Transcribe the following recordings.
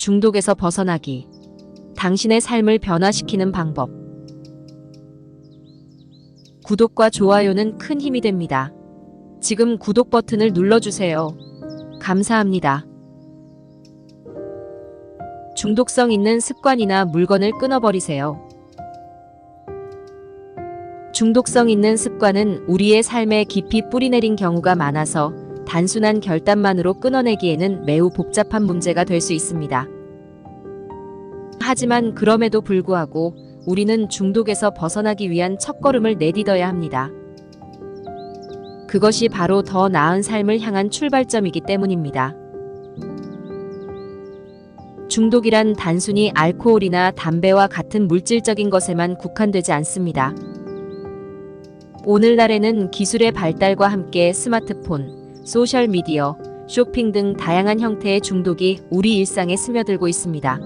중독에서 벗어나기. 당신의 삶을 변화시키는 방법. 구독과 좋아요는 큰 힘이 됩니다. 지금 구독 버튼을 눌러주세요. 감사합니다. 중독성 있는 습관이나 물건을 끊어버리세요. 중독성 있는 습관은 우리의 삶에 깊이 뿌리내린 경우가 많아서 단순한 결단만으로 끊어내기에는 매우 복잡한 문제가 될 수 있습니다. 하지만 그럼에도 불구하고 우리는 중독에서 벗어나기 위한 첫걸음을 내딛어야 합니다. 그것이 바로 더 나은 삶을 향한 출발점이기 때문입니다. 중독이란 단순히 알코올이나 담배와 같은 물질적인 것에만 국한되지 않습니다. 오늘날에는 기술의 발달과 함께 스마트폰, 소셜미디어, 쇼핑 등 다양한 형태의 중독이 우리 일상에 스며들고 있습니다.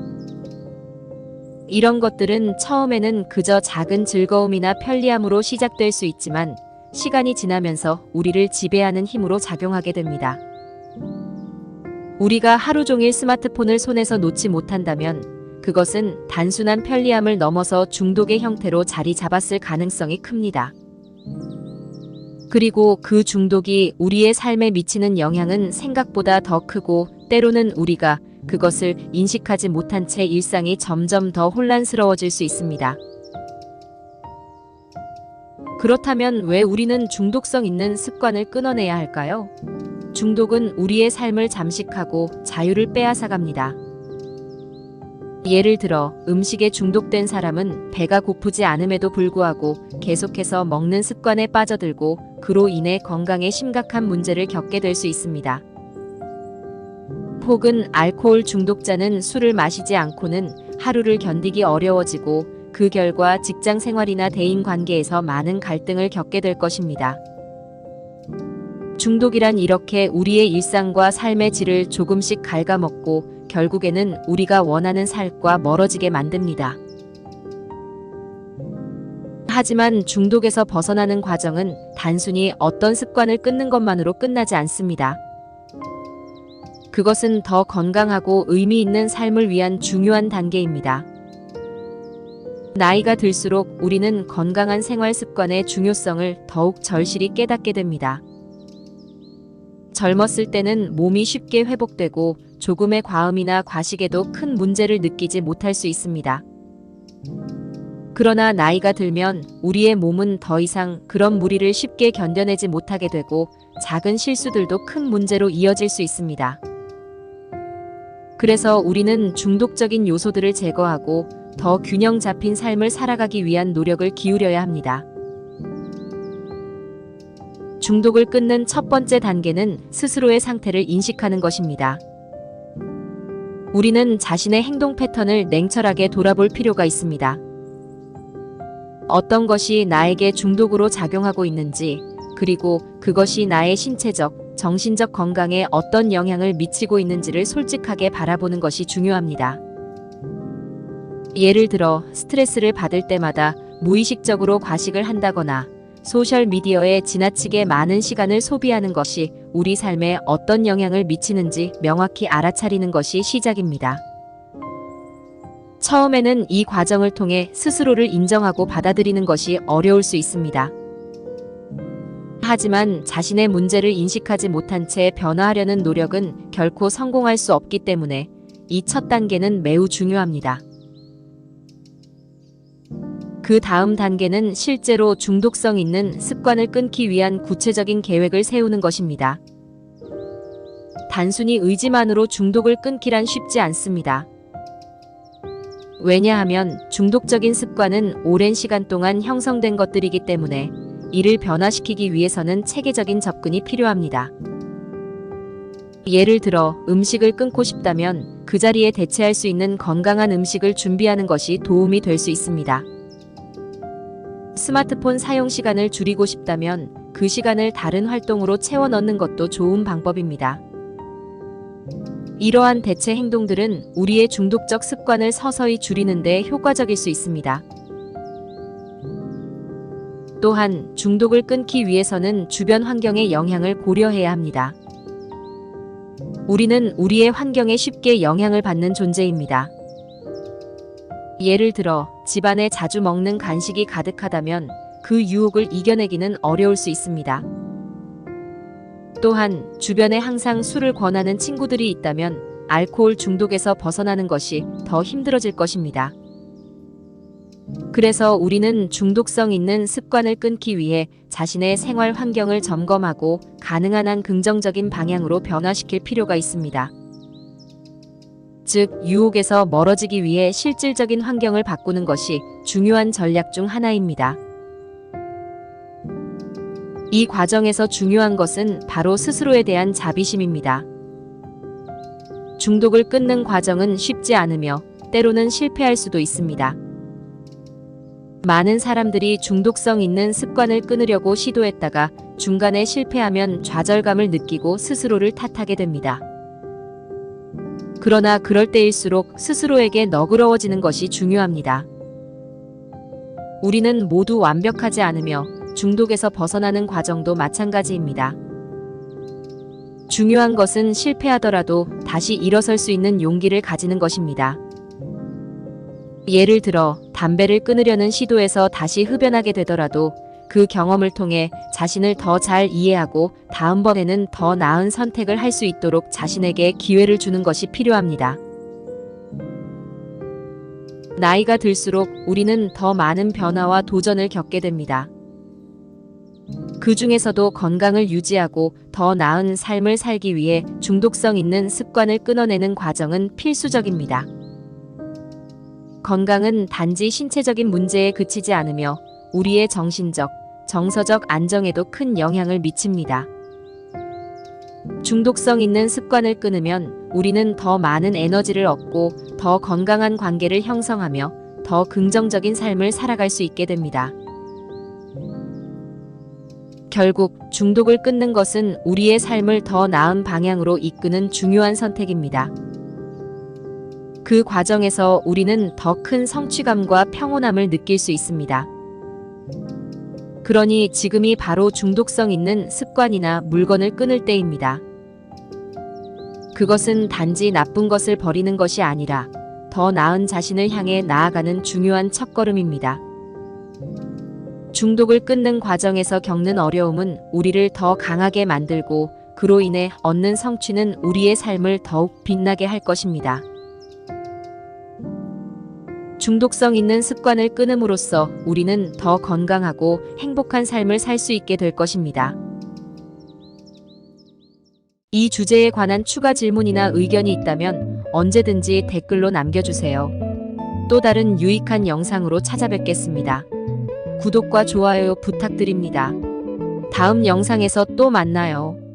이런 것들은 처음에는 그저 작은 즐거움이나 편리함으로 시작될 수 있지만 시간이 지나면서 우리를 지배하는 힘으로 작용하게 됩니다. 우리가 하루 종일 스마트폰을 손에서 놓지 못한다면 그것은 단순한 편리함을 넘어서 중독의 형태로 자리 잡았을 가능성이 큽니다. 그리고 그 중독이 우리의 삶에 미치는 영향은 생각보다 더 크고 때로는 우리가 그것을 인식하지 못한 채 일상이 점점 더 혼란스러워질 수 있습니다. 그렇다면 왜 우리는 중독성 있는 습관을 끊어내야 할까요? 중독은 우리의 삶을 잠식하고 자유를 빼앗아갑니다. 예를 들어 음식에 중독된 사람은 배가 고프지 않음에도 불구하고 계속해서 먹는 습관에 빠져들고 그로 인해 건강에 심각한 문제를 겪게 될 수 있습니다. 혹은 알코올 중독자는 술을 마시지 않고는 하루를 견디기 어려워지고 그 결과 직장 생활이나 대인 관계에서 많은 갈등을 겪게 될 것입니다. 중독이란 이렇게 우리의 일상과 삶의 질을 조금씩 갉아먹고 결국에는 우리가 원하는 삶과 멀어지게 만듭니다. 하지만 중독에서 벗어나는 과정은 단순히 어떤 습관을 끊는 것만으로 끝나지 않습니다. 그것은 더 건강하고 의미 있는 삶을 위한 중요한 단계입니다. 나이가 들수록 우리는 건강한 생활 습관의 중요성을 더욱 절실히 깨닫게 됩니다. 젊었을 때는 몸이 쉽게 회복되고 조금의 과음이나 과식에도 큰 문제를 느끼지 못할 수 있습니다. 그러나 나이가 들면 우리의 몸은 더 이상 그런 무리를 쉽게 견뎌내지 못하게 되고 작은 실수들도 큰 문제로 이어질 수 있습니다. 그래서 우리는 중독적인 요소들을 제거하고 더 균형 잡힌 삶을 살아가기 위한 노력을 기울여야 합니다. 중독을 끊는 첫 번째 단계는 스스로의 상태를 인식하는 것입니다. 우리는 자신의 행동 패턴을 냉철하게 돌아볼 필요가 있습니다. 어떤 것이 나에게 중독으로 작용하고 있는지, 그리고 그것이 나의 신체적, 정신적 건강에 어떤 영향을 미치고 있는지를 솔직하게 바라보는 것이 중요합니다. 예를 들어 스트레스를 받을 때마다 무의식적으로 과식을 한다거나 소셜미디어에 지나치게 많은 시간을 소비하는 것이 우리 삶에 어떤 영향을 미치는지 명확히 알아차리는 것이 시작입니다. 처음에는 이 과정을 통해 스스로를 인정하고 받아들이는 것이 어려울 수 있습니다. 하지만 자신의 문제를 인식하지 못한 채 변화하려는 노력은 결코 성공할 수 없기 때문에 이 첫 단계는 매우 중요합니다. 그 다음 단계는 실제로 중독성 있는 습관을 끊기 위한 구체적인 계획을 세우는 것입니다. 단순히 의지만으로 중독을 끊기란 쉽지 않습니다. 왜냐하면 중독적인 습관은 오랜 시간 동안 형성된 것들이기 때문에 이를 변화시키기 위해서는 체계적인 접근이 필요합니다. 예를 들어 음식을 끊고 싶다면 그 자리에 대체할 수 있는 건강한 음식을 준비하는 것이 도움이 될 수 있습니다. 스마트폰 사용 시간을 줄이고 싶다면 그 시간을 다른 활동으로 채워 넣는 것도 좋은 방법입니다. 이러한 대체 행동들은 우리의 중독적 습관을 서서히 줄이는 데 효과적일 수 있습니다. 또한 중독을 끊기 위해서는 주변 환경의 영향을 고려해야 합니다. 우리는 우리의 환경에 쉽게 영향을 받는 존재입니다. 예를 들어 집안에 자주 먹는 간식이 가득하다면 그 유혹을 이겨내기는 어려울 수 있습니다. 또한 주변에 항상 술을 권하는 친구들이 있다면 알코올 중독에서 벗어나는 것이 더 힘들어질 것입니다. 그래서 우리는 중독성 있는 습관을 끊기 위해 자신의 생활 환경을 점검하고 가능한 한 긍정적인 방향으로 변화시킬 필요가 있습니다. 즉, 유혹에서 멀어지기 위해 실질적인 환경을 바꾸는 것이 중요한 전략 중 하나입니다. 이 과정에서 중요한 것은 바로 스스로에 대한 자비심입니다. 중독을 끊는 과정은 쉽지 않으며 때로는 실패할 수도 있습니다. 많은 사람들이 중독성 있는 습관을 끊으려고 시도했다가 중간에 실패하면 좌절감을 느끼고 스스로를 탓하게 됩니다. 그러나 그럴 때일수록 스스로에게 너그러워지는 것이 중요합니다. 우리는 모두 완벽하지 않으며 중독에서 벗어나는 과정도 마찬가지입니다. 중요한 것은 실패하더라도 다시 일어설 수 있는 용기를 가지는 것입니다. 예를 들어 담배를 끊으려는 시도에서 다시 흡연하게 되더라도 그 경험을 통해 자신을 더 잘 이해하고 다음번에는 더 나은 선택을 할 수 있도록 자신에게 기회를 주는 것이 필요합니다. 나이가 들수록 우리는 더 많은 변화와 도전을 겪게 됩니다. 그 중에서도 건강을 유지하고 더 나은 삶을 살기 위해 중독성 있는 습관을 끊어내는 과정은 필수적입니다. 건강은 단지 신체적인 문제에 그치지 않으며 우리의 정신적, 정서적 안정에도 큰 영향을 미칩니다. 중독성 있는 습관을 끊으면 우리는 더 많은 에너지를 얻고 더 건강한 관계를 형성하며 더 긍정적인 삶을 살아갈 수 있게 됩니다. 결국 중독을 끊는 것은 우리의 삶을 더 나은 방향으로 이끄는 중요한 선택입니다. 그 과정에서 우리는 더 큰 성취감과 평온함을 느낄 수 있습니다. 그러니 지금이 바로 중독성 있는 습관이나 물건을 끊을 때입니다. 그것은 단지 나쁜 것을 버리는 것이 아니라 더 나은 자신을 향해 나아가는 중요한 첫걸음입니다. 중독을 끊는 과정에서 겪는 어려움은 우리를 더 강하게 만들고 그로 인해 얻는 성취는 우리의 삶을 더욱 빛나게 할 것입니다. 중독성 있는 습관을 끊음으로써 우리는 더 건강하고 행복한 삶을 살 수 있게 될 것입니다. 이 주제에 관한 추가 질문이나 의견이 있다면 언제든지 댓글로 남겨주세요. 또 다른 유익한 영상으로 찾아뵙겠습니다. 구독과 좋아요 부탁드립니다. 다음 영상에서 또 만나요.